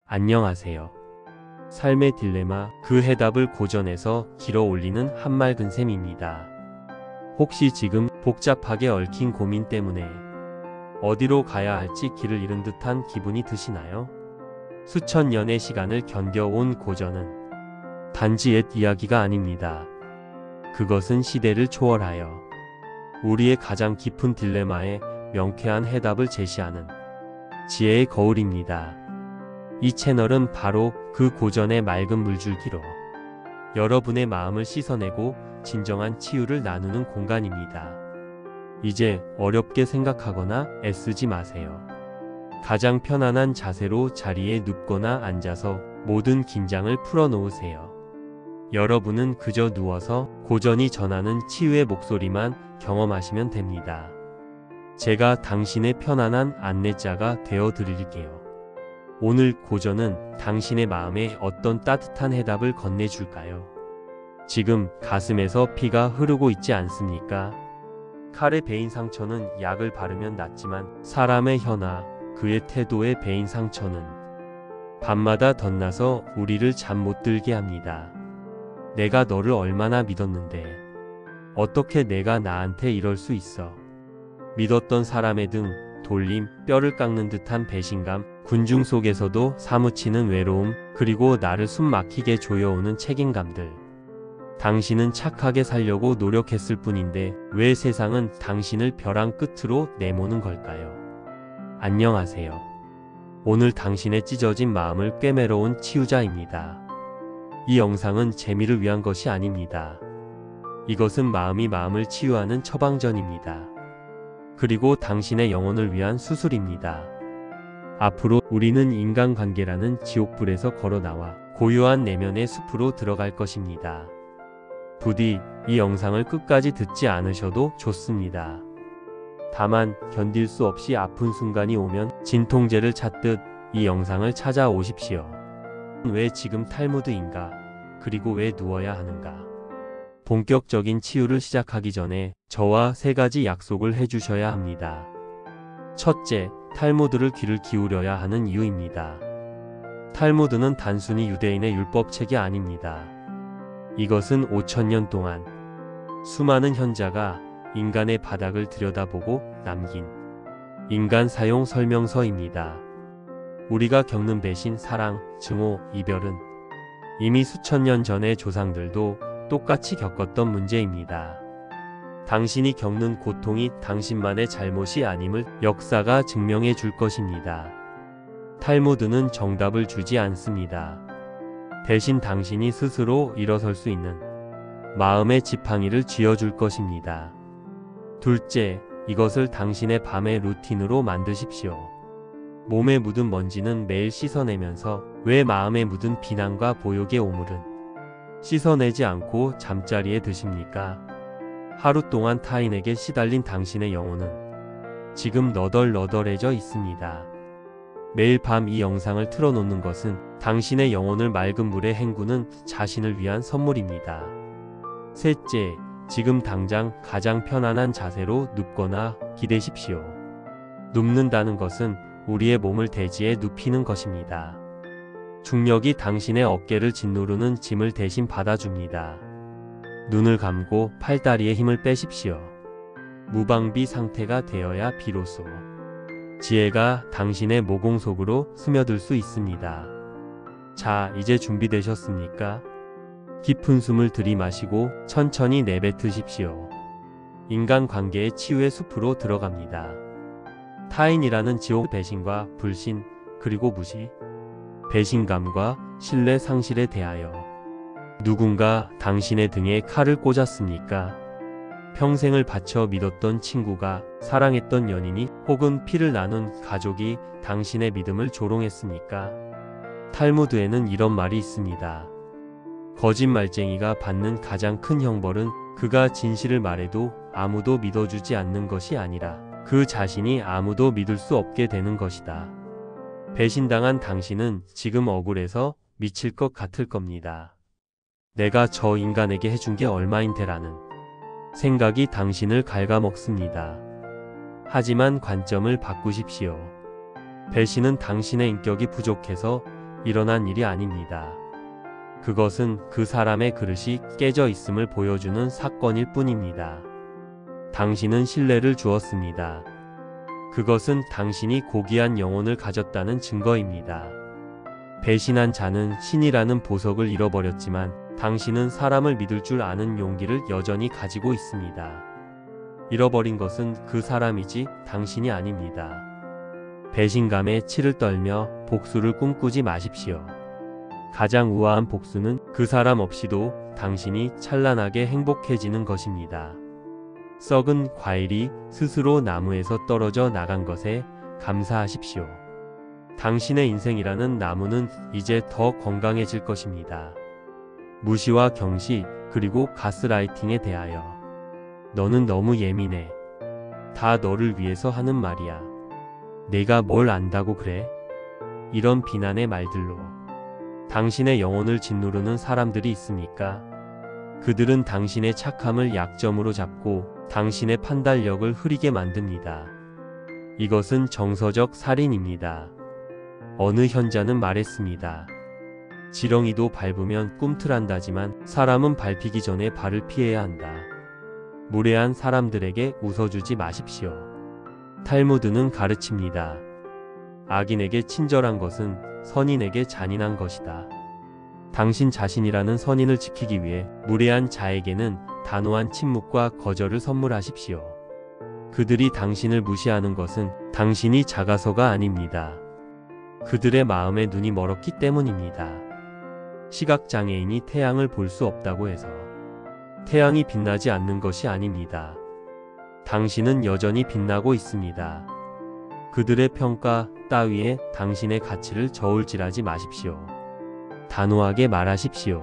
안녕하세요. 삶의 딜레마, 그 해답을 고전에서 길어 올리는 한맑은 셈입니다. 혹시 지금 복잡하게 얽힌 고민 때문에 어디로 가야 할지 길을 잃은 듯한 기분이 드시나요? 수천 년의 시간을 견뎌온 고전은 단지 옛 이야기가 아닙니다. 그것은 시대를 초월하여 우리의 가장 깊은 딜레마에 명쾌한 해답을 제시하는 지혜의 거울입니다. 이 채널은 바로 그 고전의 맑은 물줄기로 여러분의 마음을 씻어내고 진정한 치유를 나누는 공간입니다. 이제 어렵게 생각하거나 애쓰지 마세요. 가장 편안한 자세로 자리에 눕거나 앉아서 모든 긴장을 풀어놓으세요. 여러분은 그저 누워서 고전이 전하는 치유의 목소리만 경험하시면 됩니다. 제가 당신의 편안한 안내자가 되어 드릴게요. 오늘 고전은 당신의 마음에 어떤 따뜻한 해답을 건네줄까요? 지금 가슴에서 피가 흐르고 있지 않습니까? 칼에 베인 상처는 약을 바르면 낫지만 사람의 혀나 그의 태도에 베인 상처는 밤마다 덧나서 우리를 잠 못 들게 합니다. 내가 너를 얼마나 믿었는데 어떻게 내가 나한테 이럴 수 있어? 믿었던 사람의 등 돌림, 뼈를 깎는 듯한 배신감, 군중 속에서도 사무치는 외로움, 그리고 나를 숨 막히게 조여오는 책임감들. 당신은 착하게 살려고 노력했을 뿐인데 왜 세상은 당신을 벼랑 끝으로 내모는 걸까요? 안녕하세요. 오늘 당신의 찢어진 마음을 꿰매러 온 치유자입니다. 이 영상은 재미를 위한 것이 아닙니다. 이것은 마음이 마음을 치유하는 처방전입니다. 그리고 당신의 영혼을 위한 수술입니다. 앞으로 우리는 인간관계라는 지옥불에서 걸어나와 고요한 내면의 숲으로 들어갈 것입니다. 부디 이 영상을 끝까지 듣지 않으셔도 좋습니다. 다만 견딜 수 없이 아픈 순간이 오면 진통제를 찾듯 이 영상을 찾아오십시오. 왜 지금 탈무드인가? 그리고 왜 누워야 하는가? 본격적인 치유를 시작하기 전에 저와 3가지 약속을 해주셔야 합니다. 첫째, 탈무드를 귀를 기울여야 하는 이유입니다. 탈무드는 단순히 유대인의 율법책이 아닙니다. 이것은 5000년 동안 수많은 현자가 인간의 바닥을 들여다보고 남긴 인간 사용 설명서입니다. 우리가 겪는 배신, 사랑, 증오, 이별은 이미 수천 년 전의 조상들도 똑같이 겪었던 문제입니다. 당신이 겪는 고통이 당신만의 잘못이 아님을 역사가 증명해 줄 것입니다. 탈무드는 정답을 주지 않습니다. 대신 당신이 스스로 일어설 수 있는 마음의 지팡이를 쥐어줄 것입니다. 둘째, 이것을 당신의 밤의 루틴으로 만드십시오. 몸에 묻은 먼지는 매일 씻어내면서 왜 마음에 묻은 비난과 보욕의 오물은 씻어내지 않고 잠자리에 드십니까? 하루 동안 타인에게 시달린 당신의 영혼은 지금 너덜너덜해져 있습니다. 매일 밤 이 영상을 틀어놓는 것은 당신의 영혼을 맑은 물에 헹구는 자신을 위한 선물입니다. 셋째, 지금 당장 가장 편안한 자세로 눕거나 기대십시오. 눕는다는 것은 우리의 몸을 대지에 눕히는 것입니다. 중력이 당신의 어깨를 짓누르는 짐을 대신 받아줍니다. 눈을 감고 팔다리에 힘을 빼십시오. 무방비 상태가 되어야 비로소 지혜가 당신의 모공 속으로 스며들 수 있습니다. 자, 이제 준비되셨습니까? 깊은 숨을 들이마시고 천천히 내뱉으십시오. 인간관계의 치유의 숲으로 들어갑니다. 타인이라는 지옥, 배신과 불신, 그리고 무시, 배신감과 신뢰 상실에 대하여 누군가 당신의 등에 칼을 꽂았습니까? 평생을 바쳐 믿었던 친구가, 사랑했던 연인이, 혹은 피를 나눈 가족이 당신의 믿음을 조롱했습니까? 탈무드에는 이런 말이 있습니다. 거짓말쟁이가 받는 가장 큰 형벌은 그가 진실을 말해도 아무도 믿어주지 않는 것이 아니라 그 자신이 아무도 믿을 수 없게 되는 것이다. 배신당한 당신은 지금 억울해서 미칠 것 같을 겁니다. 내가 저 인간에게 해준 게 얼마인데라는 생각이 당신을 갉아먹습니다. 하지만 관점을 바꾸십시오. 배신은 당신의 인격이 부족해서 일어난 일이 아닙니다. 그것은 그 사람의 그릇이 깨져 있음을 보여주는 사건일 뿐입니다. 당신은 신뢰를 주었습니다. 그것은 당신이 고귀한 영혼을 가졌다는 증거입니다. 배신한 자는 신이라는 보석을 잃어버렸지만 당신은 사람을 믿을 줄 아는 용기를 여전히 가지고 있습니다. 잃어버린 것은 그 사람이지 당신이 아닙니다. 배신감에 치를 떨며 복수를 꿈꾸지 마십시오. 가장 우아한 복수는 그 사람 없이도 당신이 찬란하게 행복해지는 것입니다. 썩은 과일이 스스로 나무에서 떨어져 나간 것에 감사하십시오. 당신의 인생이라는 나무는 이제 더 건강해질 것입니다. 무시와 경시 그리고 가스라이팅에 대하여 너는 너무 예민해. 다 너를 위해서 하는 말이야. 내가 뭘 안다고 그래? 이런 비난의 말들로 당신의 영혼을 짓누르는 사람들이 있습니까? 그들은 당신의 착함을 약점으로 잡고 당신의 판단력을 흐리게 만듭니다. 이것은 정서적 살인입니다. 어느 현자는 말했습니다. 지렁이도 밟으면 꿈틀한다지만 사람은 밟히기 전에 발을 피해야 한다. 무례한 사람들에게 웃어주지 마십시오. 탈무드는 가르칩니다. 악인에게 친절한 것은 선인에게 잔인한 것이다. 당신 자신이라는 선인을 지키기 위해 무례한 자에게는 단호한 침묵과 거절을 선물하십시오. 그들이 당신을 무시하는 것은 당신이 작아서가 아닙니다. 그들의 마음에 눈이 멀었기 때문입니다. 시각장애인이 태양을 볼 수 없다고 해서 태양이 빛나지 않는 것이 아닙니다. 당신은 여전히 빛나고 있습니다. 그들의 평가 따위에 당신의 가치를 저울질하지 마십시오. 단호하게 말하십시오.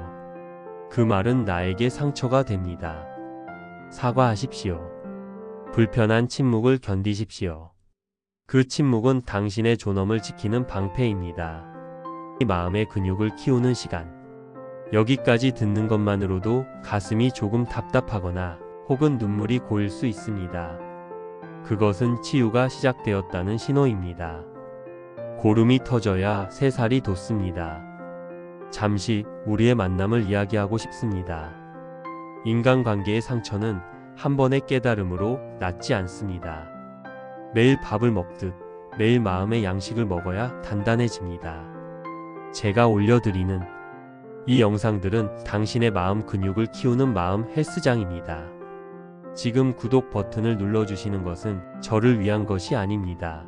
그 말은 나에게 상처가 됩니다. 사과하십시오. 불편한 침묵을 견디십시오. 그 침묵은 당신의 존엄을 지키는 방패입니다. 마음의 근육을 키우는 시간. 여기까지 듣는 것만으로도 가슴이 조금 답답하거나 혹은 눈물이 고일 수 있습니다. 그것은 치유가 시작되었다는 신호입니다. 고름이 터져야 새살이 돋습니다. 잠시 우리의 만남을 이야기하고 싶습니다. 인간관계의 상처는 한 번의 깨달음으로 낫지 않습니다. 매일 밥을 먹듯 매일 마음의 양식을 먹어야 단단해집니다. 제가 올려드리는 이 영상들은 당신의 마음 근육을 키우는 마음 헬스장입니다. 지금 구독 버튼을 눌러주시는 것은 저를 위한 것이 아닙니다.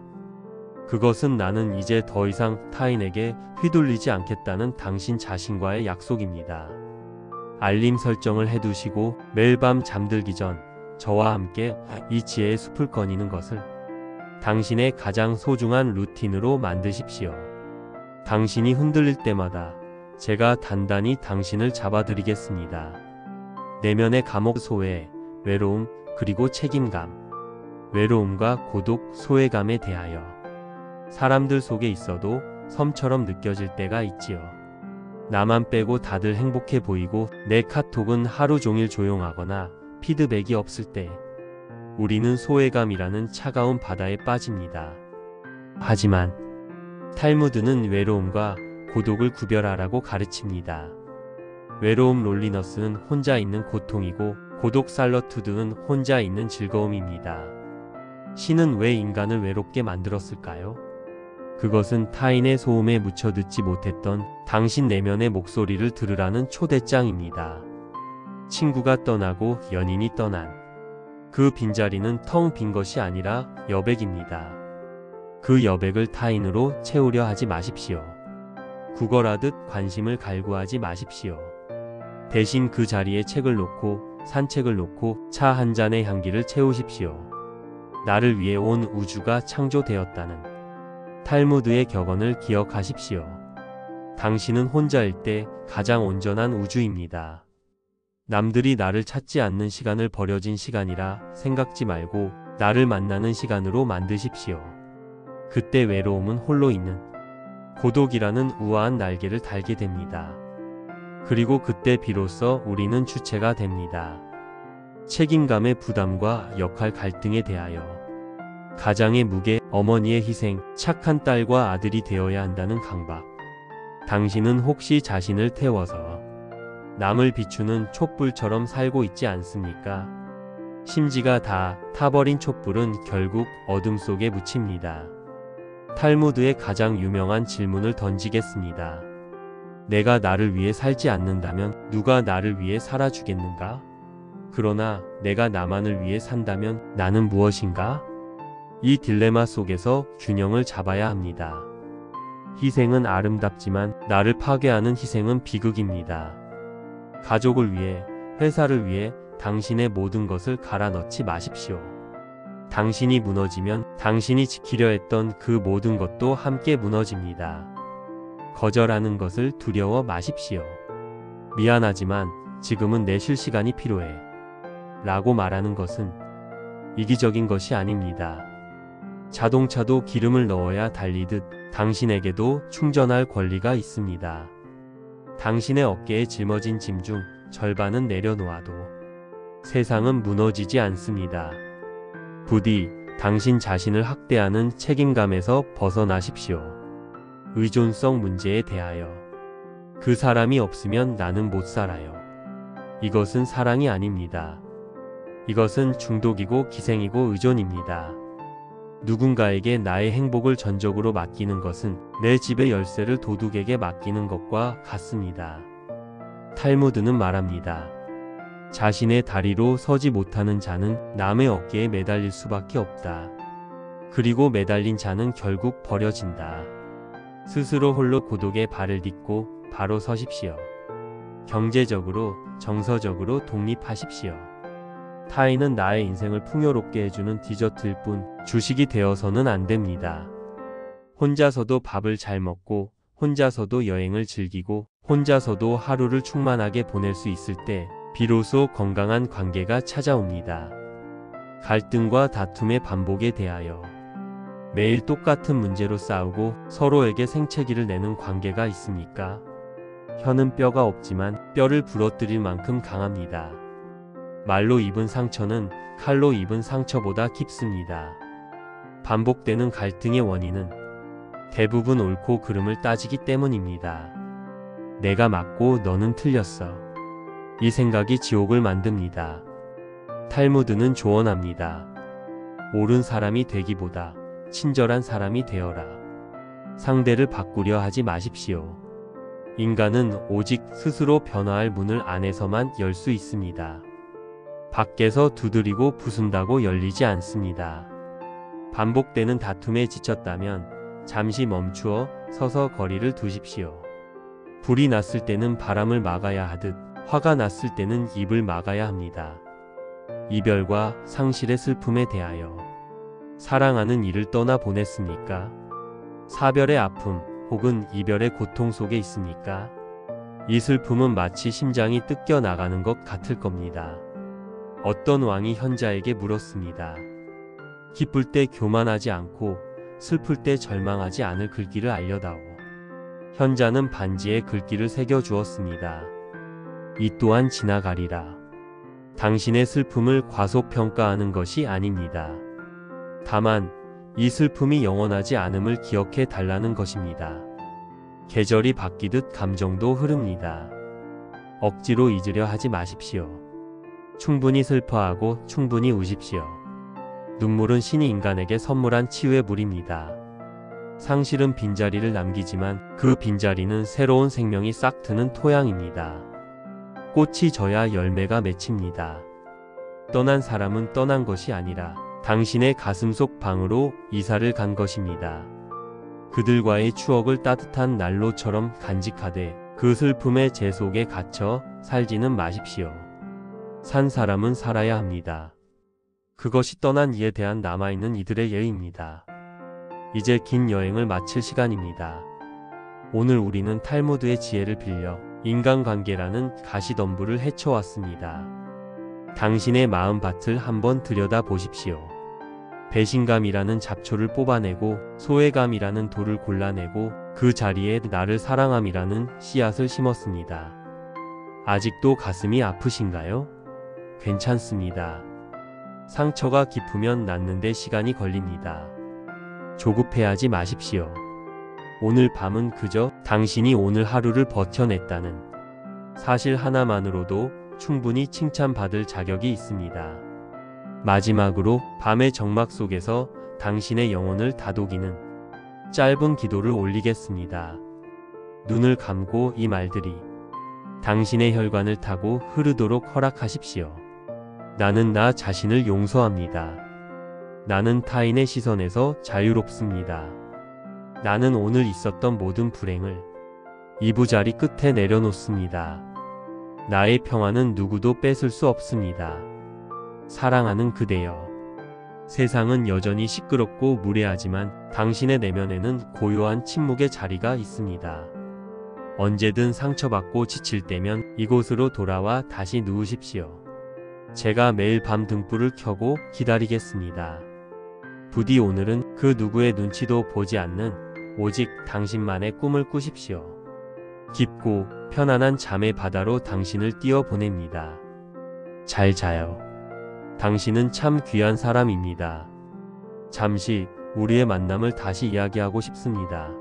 그것은 나는 이제 더 이상 타인에게 휘둘리지 않겠다는 당신 자신과의 약속입니다. 알림 설정을 해두시고 매일 밤 잠들기 전 저와 함께 이 지혜의 숲을 거니는 것을 당신의 가장 소중한 루틴으로 만드십시오. 당신이 흔들릴 때마다 제가 단단히 당신을 잡아드리겠습니다. 내면의 감옥, 소외, 외로움, 그리고 책임감. 외로움과 고독, 소외감에 대하여 사람들 속에 있어도 섬처럼 느껴질 때가 있지요. 나만 빼고 다들 행복해 보이고 내 카톡은 하루 종일 조용하거나 피드백이 없을 때 우리는 소외감이라는 차가운 바다에 빠집니다. 하지만 탈무드는 외로움과 고독을 구별하라고 가르칩니다. 외로움 롤리너스는 혼자 있는 고통이고 고독 살러투드는 혼자 있는 즐거움입니다. 신은 왜 인간을 외롭게 만들었을까요? 그것은 타인의 소음에 묻혀 듣지 못했던 당신 내면의 목소리를 들으라는 초대장입니다. 친구가 떠나고 연인이 떠난 그 빈자리는 텅 빈 것이 아니라 여백입니다. 그 여백을 타인으로 채우려 하지 마십시오. 구걸하듯 관심을 갈구하지 마십시오. 대신 그 자리에 책을 놓고 산책을 놓고 차 한 잔의 향기를 채우십시오. 나를 위해 온 우주가 창조되었다는 탈무드의 격언을 기억하십시오. 당신은 혼자일 때 가장 온전한 우주입니다. 남들이 나를 찾지 않는 시간을 버려진 시간이라 생각지 말고 나를 만나는 시간으로 만드십시오. 그때 외로움은 홀로 있는 고독이라는 우아한 날개를 달게 됩니다. 그리고 그때 비로소 우리는 주체가 됩니다. 책임감의 부담과 역할 갈등에 대하여 가장의 무게, 어머니의 희생, 착한 딸과 아들이 되어야 한다는 강박. 당신은 혹시 자신을 태워서 남을 비추는 촛불처럼 살고 있지 않습니까? 심지가 다 타버린 촛불은 결국 어둠 속에 묻힙니다. 탈무드의 가장 유명한 질문을 던지겠습니다. 내가 나를 위해 살지 않는다면 누가 나를 위해 살아주겠는가? 그러나 내가 나만을 위해 산다면 나는 무엇인가? 이 딜레마 속에서 균형을 잡아야 합니다. 희생은 아름답지만 나를 파괴하는 희생은 비극입니다. 가족을 위해, 회사를 위해 당신의 모든 것을 갈아 넣지 마십시오. 당신이 무너지면 당신이 지키려 했던 그 모든 것도 함께 무너집니다. 거절하는 것을 두려워 마십시오. 미안하지만 지금은 내 쉴 시간이 필요해. 라고 말하는 것은 이기적인 것이 아닙니다. 자동차도 기름을 넣어야 달리듯 당신에게도 충전할 권리가 있습니다. 당신의 어깨에 짊어진 짐 중 절반은 내려놓아도 세상은 무너지지 않습니다. 부디 당신 자신을 학대하는 책임감에서 벗어나십시오. 의존성 문제에 대하여 그 사람이 없으면 나는 못 살아요. 이것은 사랑이 아닙니다. 이것은 중독이고 기생이고 의존입니다. 누군가에게 나의 행복을 전적으로 맡기는 것은 내 집의 열쇠를 도둑에게 맡기는 것과 같습니다. 탈무드는 말합니다. 자신의 다리로 서지 못하는 자는 남의 어깨에 매달릴 수밖에 없다. 그리고 매달린 자는 결국 버려진다. 스스로 홀로 고독의 발을 딛고 바로 서십시오. 경제적으로, 정서적으로 독립하십시오. 타인은 나의 인생을 풍요롭게 해주는 디저트일 뿐 주식이 되어서는 안 됩니다. 혼자서도 밥을 잘 먹고 혼자서도 여행을 즐기고 혼자서도 하루를 충만하게 보낼 수 있을 때 비로소 건강한 관계가 찾아옵니다. 갈등과 다툼의 반복에 대하여 매일 똑같은 문제로 싸우고 서로에게 생채기를 내는 관계가 있습니까? 혀는 뼈가 없지만 뼈를 부러뜨릴 만큼 강합니다. 말로 입은 상처는 칼로 입은 상처보다 깊습니다. 반복되는 갈등의 원인은 대부분 옳고 그름을 따지기 때문입니다. 내가 맞고 너는 틀렸어. 이 생각이 지옥을 만듭니다. 탈무드는 조언합니다. 옳은 사람이 되기보다 친절한 사람이 되어라. 상대를 바꾸려 하지 마십시오. 인간은 오직 스스로 변화할 문을 안에서만 열 수 있습니다. 밖에서 두드리고 부순다고 열리지 않습니다. 반복되는 다툼에 지쳤다면 잠시 멈추어 서서 거리를 두십시오. 불이 났을 때는 바람을 막아야 하듯 화가 났을 때는 입을 막아야 합니다. 이별과 상실의 슬픔에 대하여 사랑하는 이를 떠나 보냈습니까? 사별의 아픔 혹은 이별의 고통 속에 있습니까? 이 슬픔은 마치 심장이 뜯겨 나가는 것 같을 겁니다. 어떤 왕이 현자에게 물었습니다. 기쁠 때 교만하지 않고 슬플 때 절망하지 않을 글귀를 알려다오. 현자는 반지에 글귀를 새겨 주었습니다. 이 또한 지나가리라. 당신의 슬픔을 과소평가하는 것이 아닙니다. 다만 이 슬픔이 영원하지 않음을 기억해 달라는 것입니다. 계절이 바뀌듯 감정도 흐릅니다. 억지로 잊으려 하지 마십시오. 충분히 슬퍼하고 충분히 우십시오. 눈물은 신이 인간에게 선물한 치유의 물입니다. 상실은 빈자리를 남기지만 그 빈자리는 새로운 생명이 싹 트는 토양입니다. 꽃이 져야 열매가 맺힙니다. 떠난 사람은 떠난 것이 아니라 당신의 가슴속 방으로 이사를 간 것입니다. 그들과의 추억을 따뜻한 난로처럼 간직하되 그 슬픔의 재 속에 갇혀 살지는 마십시오. 산 사람은 살아야 합니다. 그것이 떠난 이에 대한 남아있는 이들의 예입니다. 이제 긴 여행을 마칠 시간입니다. 오늘 우리는 탈무드의 지혜를 빌려 인간관계라는 가시덤불을 헤쳐왔습니다. 당신의 마음밭을 한번 들여다 보십시오. 배신감이라는 잡초를 뽑아내고 소외감이라는 돌을 골라내고 그 자리에 나를 사랑함이라는 씨앗을 심었습니다. 아직도 가슴이 아프신가요? 괜찮습니다. 상처가 깊으면 낫는데 시간이 걸립니다. 조급해하지 마십시오. 오늘 밤은 그저 당신이 오늘 하루를 버텨냈다는 사실 하나만으로도 충분히 칭찬받을 자격이 있습니다. 마지막으로 밤의 정막 속에서 당신의 영혼을 다독이는 짧은 기도를 올리겠습니다. 눈을 감고 이 말들이 당신의 혈관을 타고 흐르도록 허락하십시오. 나는 나 자신을 용서합니다. 나는 타인의 시선에서 자유롭습니다. 나는 오늘 있었던 모든 불행을 이부자리 끝에 내려놓습니다. 나의 평화는 누구도 뺏을 수 없습니다. 사랑하는 그대여. 세상은 여전히 시끄럽고 무례하지만 당신의 내면에는 고요한 침묵의 자리가 있습니다. 언제든 상처받고 지칠 때면 이곳으로 돌아와 다시 누우십시오. 제가 매일 밤 등불을 켜고 기다리겠습니다. 부디 오늘은 그 누구의 눈치도 보지 않는 오직 당신만의 꿈을 꾸십시오. 깊고 편안한 잠의 바다로 당신을 띄워보냅니다. 잘 자요. 당신은 참 귀한 사람입니다. 잠시 우리의 만남을 다시 이야기하고 싶습니다.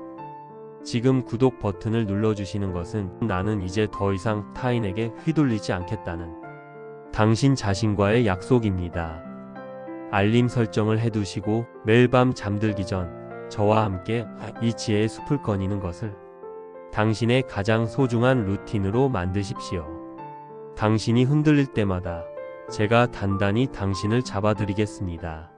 지금 구독 버튼을 눌러주시는 것은 나는 이제 더 이상 타인에게 휘둘리지 않겠다는 당신 자신과의 약속입니다. 알림 설정을 해두시고 매일 밤 잠들기 전 저와 함께 이 지혜의 숲을 거니는 것을 당신의 가장 소중한 루틴으로 만드십시오. 당신이 흔들릴 때마다 제가 단단히 당신을 잡아드리겠습니다.